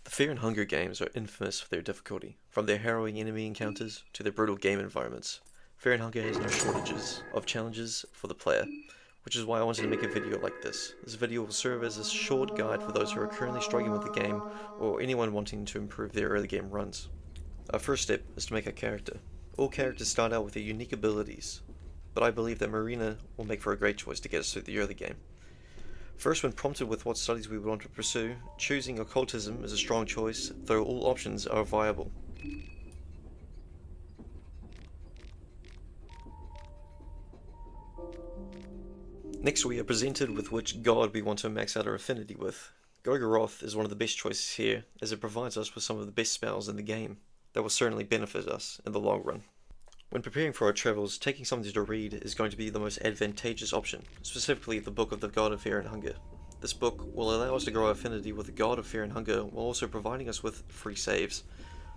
The Fear and Hunger games are infamous for their difficulty, from their harrowing enemy encounters to their brutal game environments. Fear and Hunger has no shortages of challenges for the player, which is why I wanted to make a video like this. This video will serve as a short guide for those who are currently struggling with the game or anyone wanting to improve their early game runs. Our first step is to make a character. All characters start out with their unique abilities, but I believe that Marina will make for a great choice to get us through the early game. First, when prompted with what studies we want to pursue, choosing occultism is a strong choice, though all options are viable. Next, we are presented with which god we want to max out our affinity with. Gorgoroth is one of the best choices here, as it provides us with some of the best spells in the game that will certainly benefit us in the long run. When preparing for our travels, taking something to read is going to be the most advantageous option, specifically the Book of the God of Fear and Hunger. This book will allow us to grow our affinity with the God of Fear and Hunger while also providing us with free saves.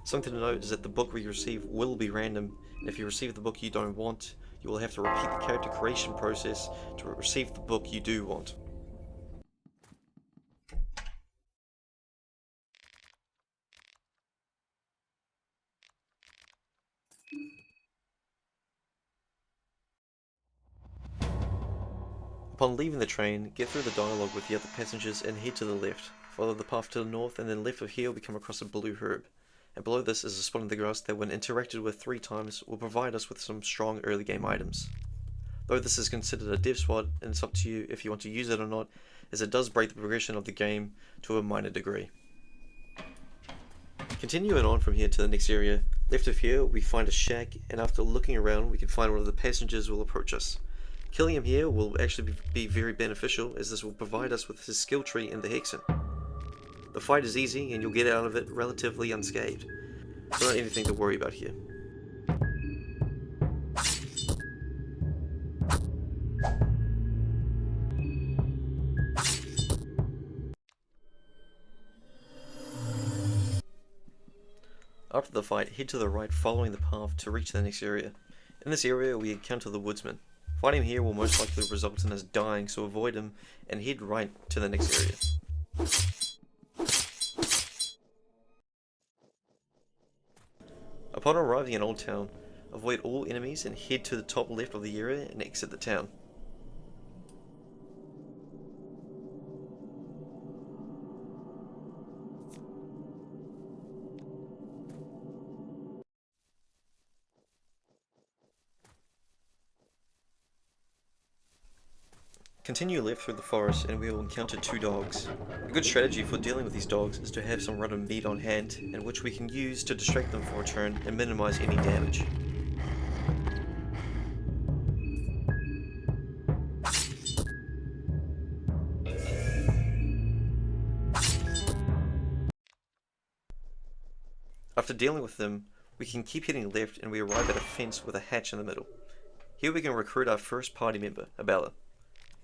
Something to note is that the book we receive will be random, and if you receive the book you don't want, you will have to repeat the character creation process to receive the book you do want. Upon leaving the train, get through the dialogue with the other passengers and head to the left. Follow the path to the north, and then left of here we come across a blue herb. And below this is a spot in the grass that when interacted with 3 times will provide us with some strong early game items. Though this is considered a dev spot, and it's up to you if you want to use it or not, as it does break the progression of the game to a minor degree. Continuing on from here to the next area, left of here we find a shack, and after looking around we can find one of the passengers will approach us. Killing him here will actually be very beneficial, as this will provide us with his skill tree in the Hexen. The fight is easy and you'll get out of it relatively unscathed, so not anything to worry about here. After the fight, head to the right following the path to reach the next area. In this area we encounter the woodsman. Fighting him here will most likely result in us dying, so avoid him and head right to the next area. Upon arriving in Old Town, avoid all enemies and head to the top left of the area and exit the town. Continue left through the forest and we will encounter 2 dogs. A good strategy for dealing with these dogs is to have some random meat on hand, and which we can use to distract them for a turn and minimize any damage. After dealing with them, we can keep heading left and we arrive at a fence with a hatch in the middle. Here we can recruit our first party member, Abella.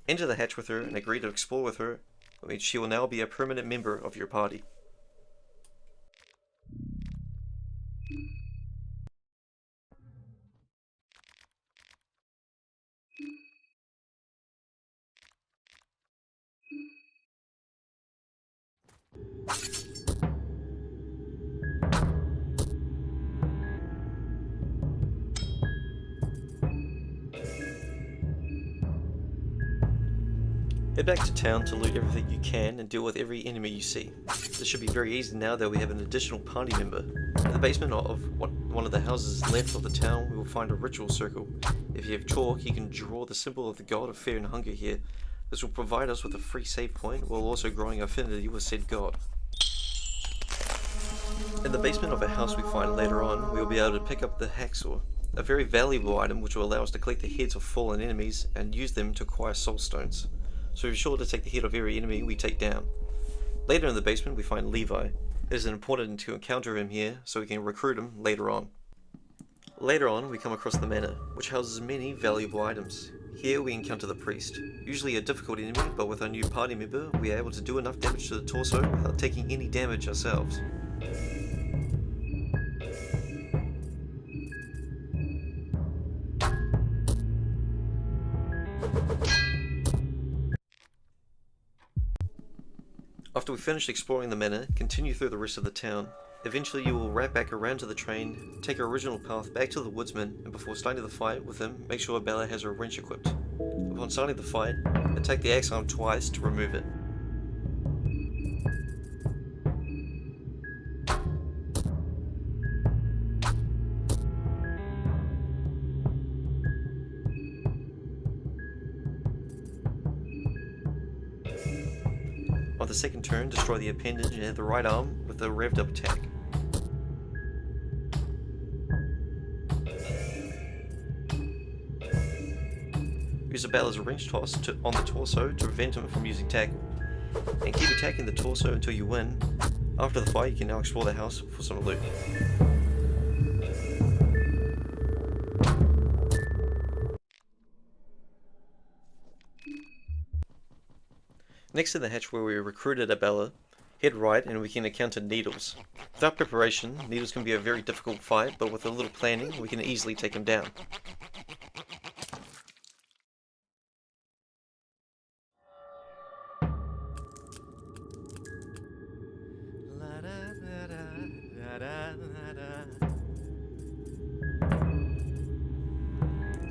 Enter the hatch with her and agree to explore with her, which she will now be a permanent member of your party. Head back to town to loot everything you can and deal with every enemy you see. This should be very easy now that we have an additional party member. In the basement of one of the houses left of the town, we will find a ritual circle. If you have chalk, you can draw the symbol of the god of fear and hunger here. This will provide us with a free save point while also growing affinity with said god. In the basement of a house we find later on, we will be able to pick up the hacksaw, a very valuable item which will allow us to collect the heads of fallen enemies and use them to acquire soul stones. So be sure to take the head of every enemy we take down. Later in the basement we find Levi. It is important to encounter him here so we can recruit him later on. Later on we come across the manor, which houses many valuable items. Here we encounter the priest, usually a difficult enemy, but with our new party member we are able to do enough damage to the torso without taking any damage ourselves. After we finished exploring the manor, continue through the rest of the town. Eventually you will wrap back around to the train, take our original path back to the woodsman, and before starting the fight with him, make sure Bella has her wrench equipped. Upon starting the fight, attack the axe arm twice to remove it. On the second turn, destroy the appendage and hit the right arm with a revved up attack. Use Bella's wrench toss on the torso to prevent him from using tackle, and keep attacking the torso until you win. After the fight, you can now explore the house for some loot. Next to the hatch where we recruited Abella, head right and we can encounter Needles. Without preparation, Needles can be a very difficult fight, but with a little planning, we can easily take him down.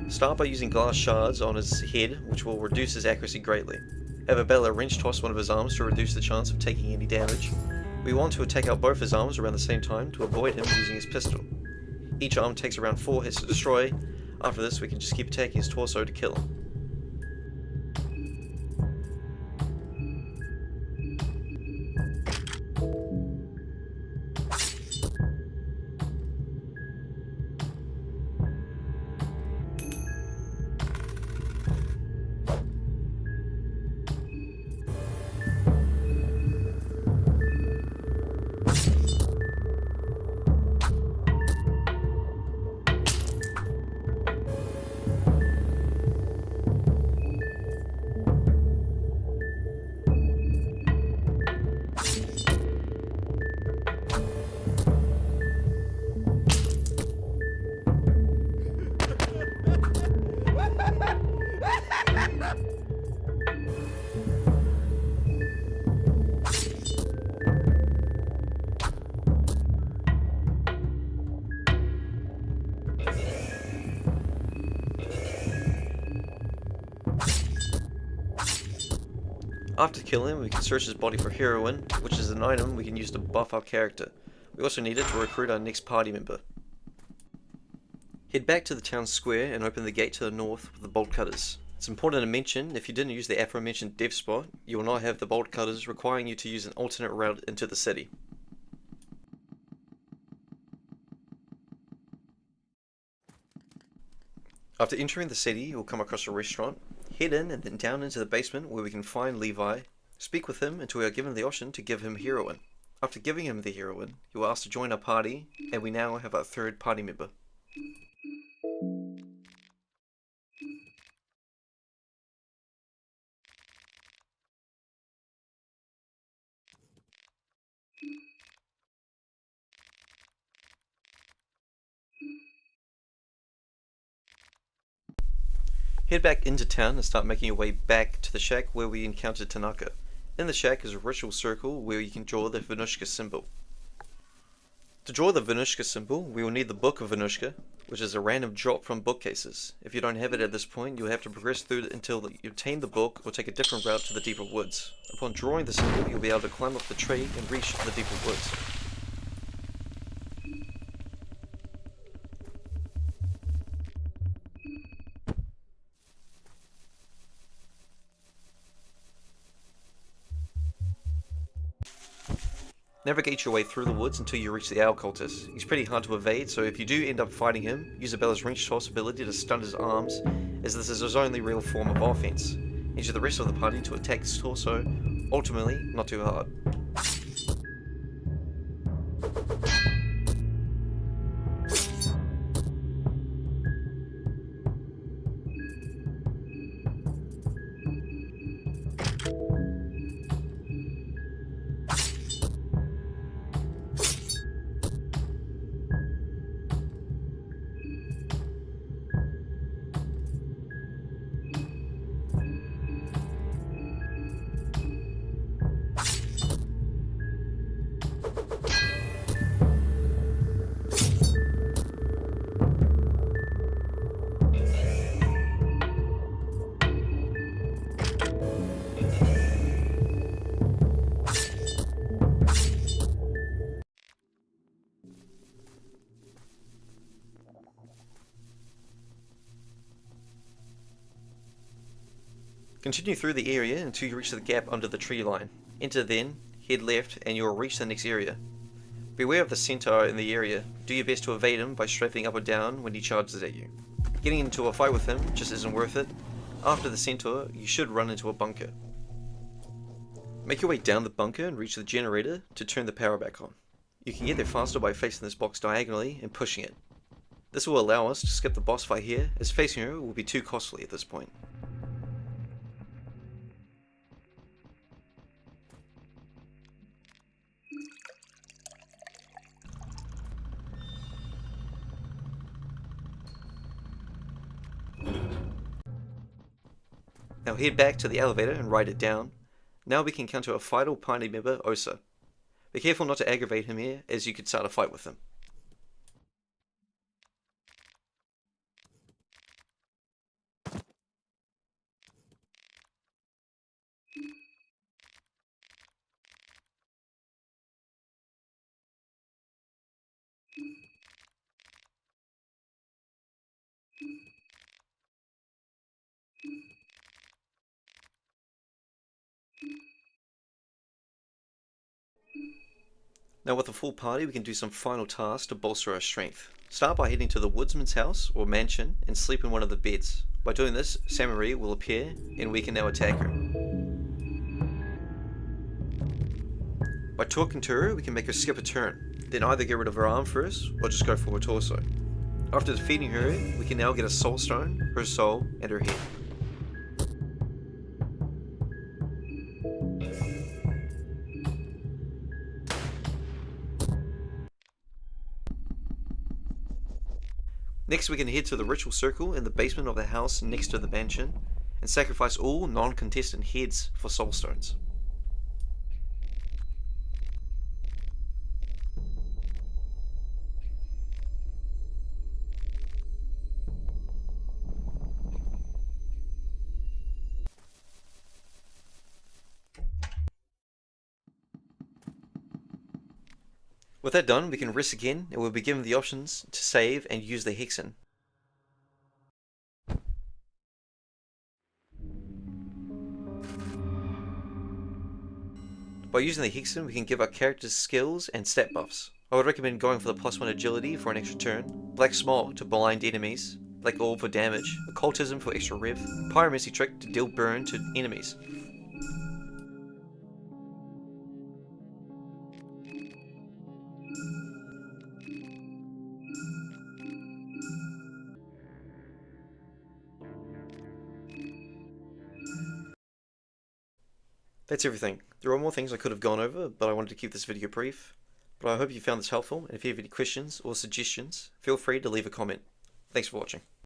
Start by using glass shards on his head, which will reduce his accuracy greatly. Have Abella wrench toss one of his arms to reduce the chance of taking any damage. We want to attack out both his arms around the same time to avoid him using his pistol. Each arm takes around 4 hits to destroy. After this, we can just keep attacking his torso to kill him. After killing him, we can search his body for heroin, which is an item we can use to buff our character. We also need it to recruit our next party member. Head back to the town square and open the gate to the north with the bolt cutters. It's important to mention, if you didn't use the aforementioned dev spot, you will not have the bolt cutters, requiring you to use an alternate route into the city. After entering the city, you'll come across a restaurant. Head in and then down into the basement where we can find Levi. Speak with him until we are given the option to give him heroin. After giving him the heroin, he will ask to join our party, and we now have our third party member. Head back into town and start making your way back to the shack where we encountered Tanaka. In the shack is a ritual circle where you can draw the Venushka symbol. To draw the Venushka symbol, we will need the Book of Venushka, which is a random drop from bookcases. If you don't have it at this point, you'll have to progress through until you obtain the book or take a different route to the deeper woods. Upon drawing the symbol, you'll be able to climb up the tree and reach the deeper woods. Navigate your way through the woods until you reach the Owl Cultist. He's pretty hard to evade, so if you do end up fighting him, use Abella's wrench toss ability to stun his arms, as this is his only real form of offense. Use the rest of the party to attack his torso, ultimately not too hard. Continue through the area until you reach the gap under the tree line. Enter then, head left, and you will reach the next area. Beware of the centaur in the area. Do your best to evade him by strafing up or down when he charges at you. Getting into a fight with him just isn't worth it. After the centaur, you should run into a bunker. Make your way down the bunker and reach the generator to turn the power back on. You can get there faster by facing this box diagonally and pushing it. This will allow us to skip the boss fight here, as facing her will be too costly at this point. Now head back to the elevator and ride it down. Now we can encounter a vital party member, Osa. Be careful not to aggravate him here, as you could start a fight with him. Now with a full party, we can do some final tasks to bolster our strength. Start by heading to the woodsman's house or mansion and sleep in one of the beds. By doing this, Sae-Marie will appear and we can now attack her. By talking to her, we can make her skip a turn, then either get rid of her arm first or just go for her torso. After defeating her, we can now get a soul stone, her soul, and her head. Next we can head to the ritual circle in the basement of the house next to the mansion and sacrifice all non-contestant heads for soul stones. With that done, we can rest again and we'll be given the options to save and use the Hexen. By using the Hexen, we can give our characters skills and stat buffs. I would recommend going for the +1 agility for an extra turn, Black Smog to blind enemies, Black Orb for damage, Occultism for extra rev, Pyromancy Trick to deal burn to enemies. That's everything. There are more things I could have gone over, but I wanted to keep this video brief. But I hope you found this helpful, and if you have any questions or suggestions, feel free to leave a comment. Thanks for watching.